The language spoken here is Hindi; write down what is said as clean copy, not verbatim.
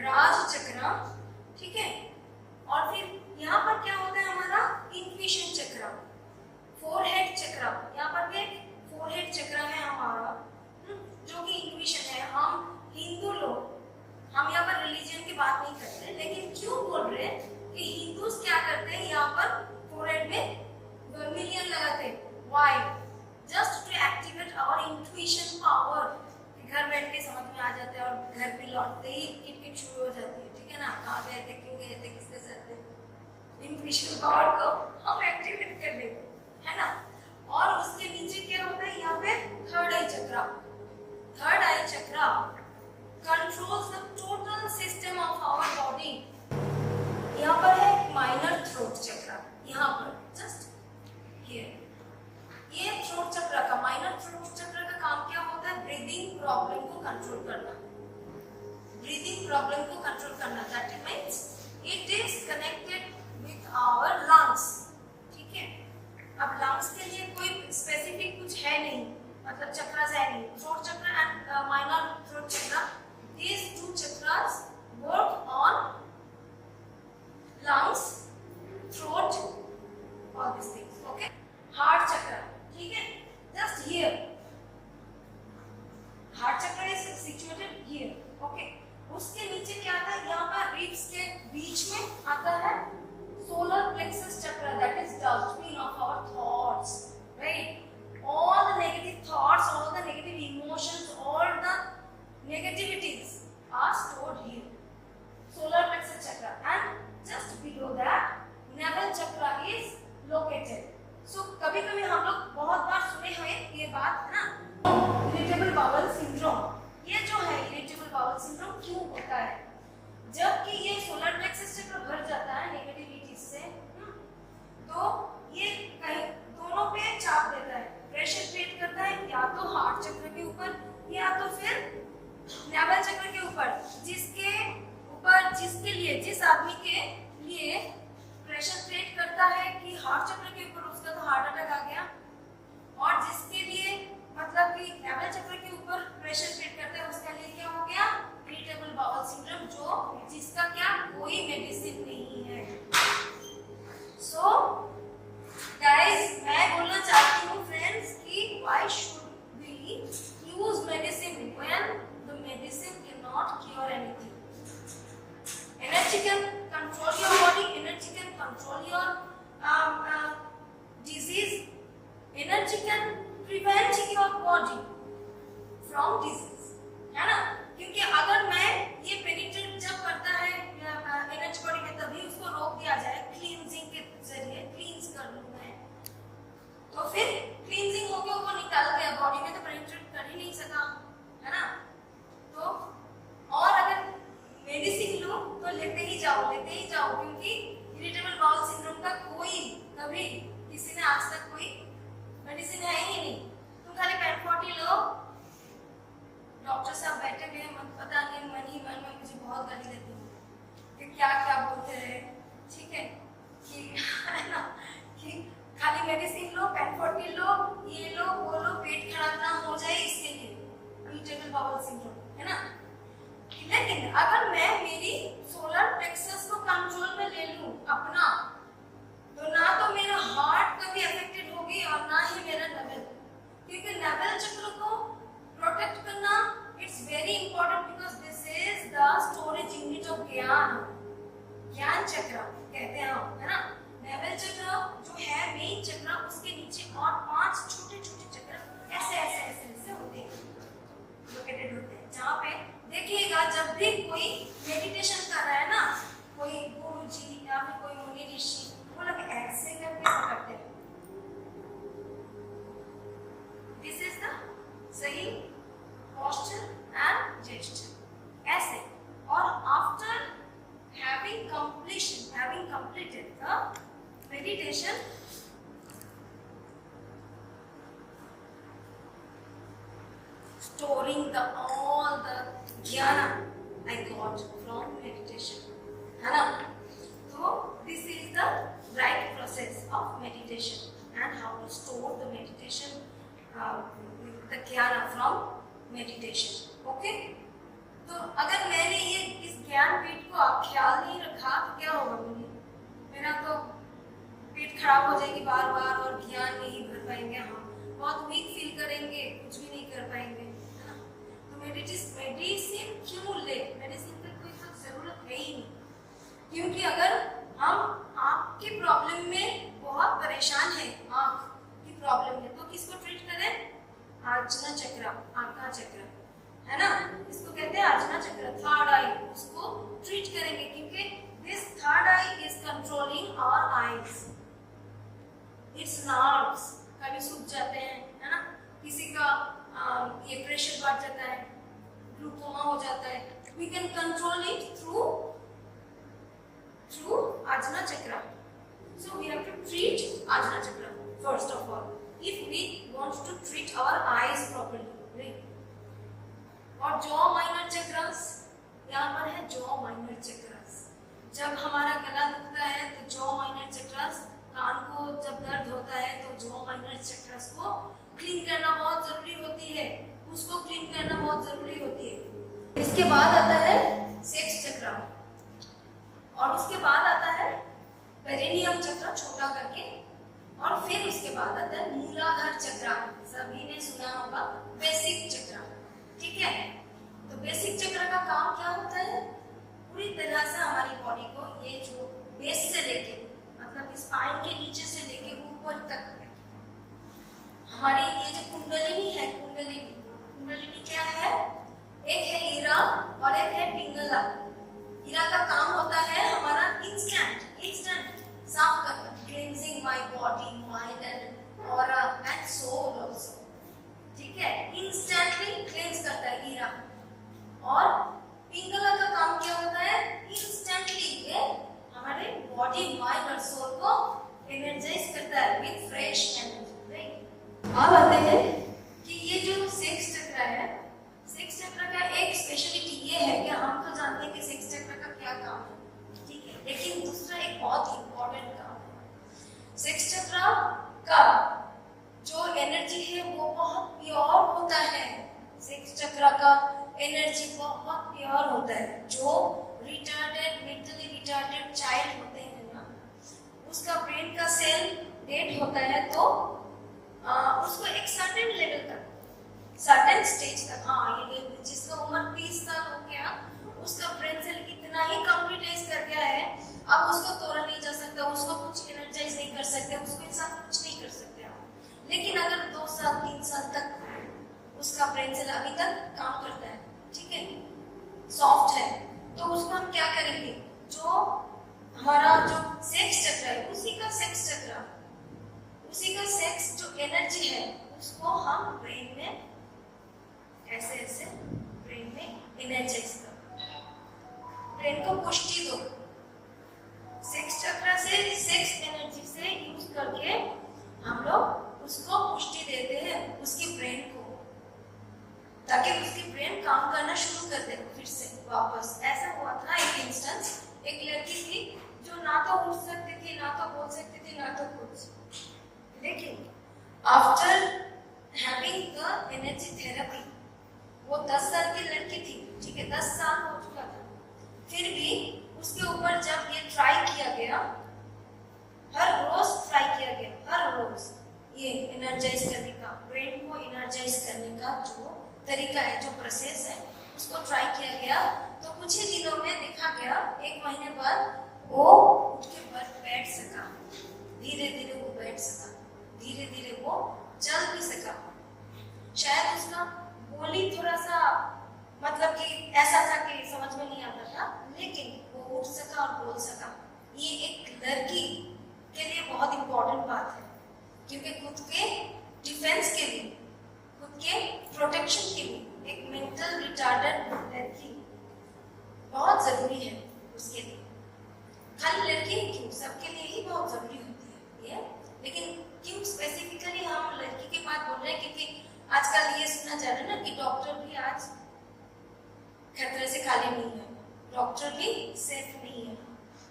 राज चक्र, ठीक है। और फिर यहाँ पर क्या होता है हमारा इन्फ्यूशन चक्र, फोरहेड चक्र, यहाँ पर भी फोरहेड चक्र है हमारा, जो कि इन्फ्यूशन है। हम हिंदू लोग, हम यहाँ पर रिलीजन की बात नहीं करते, लेकिन क्यों बोल रहे हैं कि हिंदूज क्या करते हैं, यहाँ पर फोरहेड में वर्मिलियन लगाते हैं। Why? Just to activate our intuition power. घर बैठ के समझ में आ जाते हैं और घर पे लौटते ही किटकिट शुरू हो जाती है, ठीक है ना, कहाँ गए थे, क्यों गए थे, किसके साथ थे। इंट्यूशन पावर को हम एक्टिवेट कर देते, है ना। और उसके नीचे क्या होता है, यहाँ पे थर्ड आई चक्र। थर्ड आई चक्र controls the total system of our body. यहाँ पर है माइनर थ्रोट चक्र, यहाँ पर जस्ट हियर। ये थ्रोट चक्र का, माइनर थ्रोट चक्र का काम क्या होता है, ब्रीदिंग प्रॉब्लम को कंट्रोल करना। ब्रीदिंग प्रॉब्लम को कंट्रोल करना, that means it is connected with our lungs, ठीक है। अब लंग्स के लिए कोई स्पेसिफिक कुछ है नहीं, मतलब चक्रास है नहीं। थ्रोट चक्र एंड माइनर थ्रोट चक्र, these two chakras work on lungs, throat, all these things, okay. Heart chakra, ठीक है, just here. Heart chakra is situated here, okay. उसके नीचे क्या आता है, यहाँ पर रिब्स के बीच में आता है solar plexus chakra, that is dustbin of our thoughts, right? All the negative thoughts, all the negative emotions, all the negativities are stored here, solar plexus chakra, and just below that navel chakra is located. So कभी कभी हम लोग बहुत बार सुने हुए ये बात है ना, irritable bowel syndrome। ये जो है irritable bowel syndrome क्यों होता है, जबकि ये solar plexus chakra भर जाता है नेगेटिविटी से, तो ये कहीं दोनों पे चाप देता है, प्रेशर क्रिएट करता है, या तो हार्ट चक्र के ऊपर या तो फिर नाभि चक्र के ऊपर। जिसके लिए, जिस आदमी के लिए प्रेशर क्रिएट करता है कि हार्ट चक्र के ऊपर, उसका तो हार्ट अटैक आ गया। और जिसके लिए मतलब कि नाभि चक्र के ऊपर प्रेशर क्रिएट करता है, उसके लिए क्या हो गया, इरिटेबल बाउल सिंड्रोम, जो जिसका क्या कोई मेडिसिन नहीं है। सो गाइस, मैं बोलना चाहती हूँ फ्रेंड्स कि why should we use medicine when the medicine can not cure anything. Energy can control your body, energy can control your disease, energy can prevent your body from disease, है ना। क्योंकि अगर मैं ये पेनिट्रेट जब करता है एनर्जी बॉडी में, तभी उसको रोक दिया जाए क्लींजिंग के जरिए, क्लींस कर लूं मैं, तो फिर क्लींजिंग होके वो निकाल गया बॉडी में, तो पेनिट्रेट कर ही नहीं सका, है ना। तो और अगर मेडिसिन लो तो लेते ही जाओ, क्योंकि इरिटेबल बाउल सिंड्रोम का कोई कभी किसी ने आज तक कोई मेडिसिन है ही नहीं। तुम खाली पेन-40 लो, डॉक्टर साहब बैठे हुए हैं, मत पता नहीं मन ही मन में मुझे बहुत गाली देती है कि क्या क्या बोलते रहे, ठीक है, कि है ना, कि खाली मेडिसिन लो, पेन-40 लो, ये लो वो लो, पेट खराब ना हो जाए इसके लिए, इरिटेबल बाउल सिंड्रोम, है ना। लेकिन अगर मैं मेरी सोलर प्लेक्सस को कंट्रोल में ले लूं अपना, तो ना तो मेरा हार्ट कभी अफेक्टेड होगी और ना ही मेरा नवल, क्योंकि नवल चक्र को प्रोटेक्ट करना it's very important, because this is the storage unit of ज्ञान चक्र कहते हैं हम, है ना। नवल चक्र जो है मेन चक्र, उसके नीचे और 5 छोटे छोटे चक्र ऐसे ऐसे ऐसे ऐसे होते हैं, लोकेटेड होते हैं, जहाँ पे देखिएगा जब भी कोई मेडिटेशन कर रहा है ना, कोई गुरुजी या फिर कोई मुनि ऋषि, वो लोग ऐसे करके पकड़ते हैं। दिस इज द सही posture and gesture, ऐसे। और after having completed the meditation, storing all the jnana I got from meditation, है ना। So this is the right process of meditation and how to store the meditation, the jnana from meditation, okay। तो अगर मैंने ये इस ज्ञानपीठ को ख्याल नहीं रखा तो क्या होगा मेरा तो पेट खराब हो जाएगी बार बार और ज्ञान नहीं भर पाएंगे हम, बहुत वीक फील करेंगे, कुछ भी नहीं कर पाएंगे, है ना। तो मेडिसिन क्यों ले, मेडिसिन की कोई तो जरूरत है ही नहीं, क्योंकि अगर हम आँख की प्रॉब्लम में बहुत परेशान है, आँख की प्रॉब्लम है, तो किसको ट्रीट करें? आजना चक्र, आज्ञा चक्र, है ना, इसको कहते हैं आजना चक्र, थर्ड आई, उसको ट्रीट करेंगे क्योंकि this third eye is controlling our eyes, its nerves कभी सूख जाते हैं, है ना, किसी का ये प्रेशर बढ़ जाता है, ग्लूकोमा हो जाता है, we can control it through Ajna chakra. So we have to treat ajna chakra first of all if we want to treat our eyes properly, right? और जॉ माइनर चक्रस, यहाँ पर है जॉ माइनर चक्रस. जब हमारा गला दुखता है तो जॉ माइनर चक्रस, कान को जब दर्द होता है तो जॉ माइनर चक्रस को क्लीन करना बहुत जरूरी होती है, उसको क्लीन करना बहुत जरूरी होती है. इसके बाद आता है सेक्स चक्र और उसके बाद आता है पेरिनियम चक्र छोटा करके, और फिर उसके बाद आता है मूलाधार चक्र, सभी ने सुना होगा बेसिक चक्र, ठीक है. तो बेसिक चक्र का काम क्या होता है? पूरी तरह से हमारी बॉडी को ये जो बेस से लेके मतलब स्पाइन के नीचे से लेके ऊपर तक हमारी ये जो कुंडलिनी है, कुंडलिनी क्या है? एक है ईरा और एक है पिंगला. ईरा का काम होता है हमारा इंस्टेंट साफ करना, cleansing my body, mind and aura and soul also, ठीक है, इंस्टेंटली क्लींज करता है ईरा. और पिंगला का काम क्या होता है? इंस्टेंटली ये हमारे बॉडी, माइंड और सोल को एनर्जाइज करता है विद फ्रेश एनर्जी, राइट. अब आते हैं कि ये जो सेक्स चक्र है, सेक्स चक्र का एक स्पेशलिटी ये है कि हम तो जानते हैं कि सेक्स चक्र का क्या काम है, ठीक है, लेकिन दूसरा एक बहुत इंपॉर्टेंट काम है. सेक्स चक्र का जो एनर्जी है वो बहुत प्योर होता है. सेक्स चक्र का एनर्जी बहुत प्योर होता है. जो रिटार्डेड, मेंटली रिटार्डेड चाइल्ड होते हैं ना, उसका ब्रेन का सेल डेड होता है तो उसको एक सर्टेन लेवल तक, सर्टेन स्टेज तक, ये जिसका उम्र 20 साल हो गया, उसका ब्रेन सेल इतना ही कंप्यूटराइज कर गया है, अब उसको तोड़ा नहीं जा सकता, उसको कुछ एनर्जाइज नहीं कर सकते, उसको इंसान कुछ नहीं कर सकते. लेकिन अगर 2 साल 3 साल तक उसका ब्रेन सेल अभी तक काम करता है, ठीक है, सॉफ्ट है, तो उसको हम क्या करेंगे? जो हमारा जो सेक्स चक्र है, उसी का सेक्स जो एनर्जी है उसको हम ब्रेन में ऐसे ब्रेन में एनर्जाइज करो, ब्रेन को पुष्टि दो. सेक्स चक्र से सेक्स एनर्जी से यूज करके हम लोग उसको पुष्टि देते हैं उसकी ब्रेन को, ताकि उसकी ब्रेन काम करना शुरू कर दे फिर से वापस. ऐसा हुआ था एक इंस्टेंस, एक लड़की थी जो ना तो उठ सकती थी, ना तो बोल सकती थी, ना तो कुछ, लेकिन after having the energy therapy, वो 10 साल की लड़की थी, ठीक है, 10 साल हो चुका था, फिर भी उसके ऊपर जब ये ट्राई किया गया, हर रोज ट्राई किया गया, हर रोज ये एनर्जाइज करने का, ब्रेन को एनर्जाइज करने का जो तरीका है, जो प्रोसेस है, उसको ट्राई किया गया. तो कुछ ही दिनों में देखा गया, 1 महीने बाद वो उठ के बैठ सका, धीरे धीरे वो बैठ सका, धीरे धीरे वो चल भी सका. शायद उसका बोली थोड़ा सा मतलब कि ऐसा था कि समझ में नहीं आता था, लेकिन वो उठ सका और बोल सका. ये एक लड़की के लिए बहुत इंपॉर्टेंट बात है, क्योंकि खुद के डिफेंस के लिए, खुद के प्रोटेक्शन के लिए एक मेंटल रिटार्डेड लड़की बहुत जरूरी है उसके लिए. खाली लड़की क्यों, सबके लिए ही बहुत जरूरी होती है ये, लेकिन क्यों स्पेसिफिकली हम लड़की की बात बोल रहे हैं? क्योंकि आजकल ये सुना जा रहा है ना कि डॉक्टर भी आज खतरे से खाली नहीं है, डॉक्टर भी सेफ नहीं है.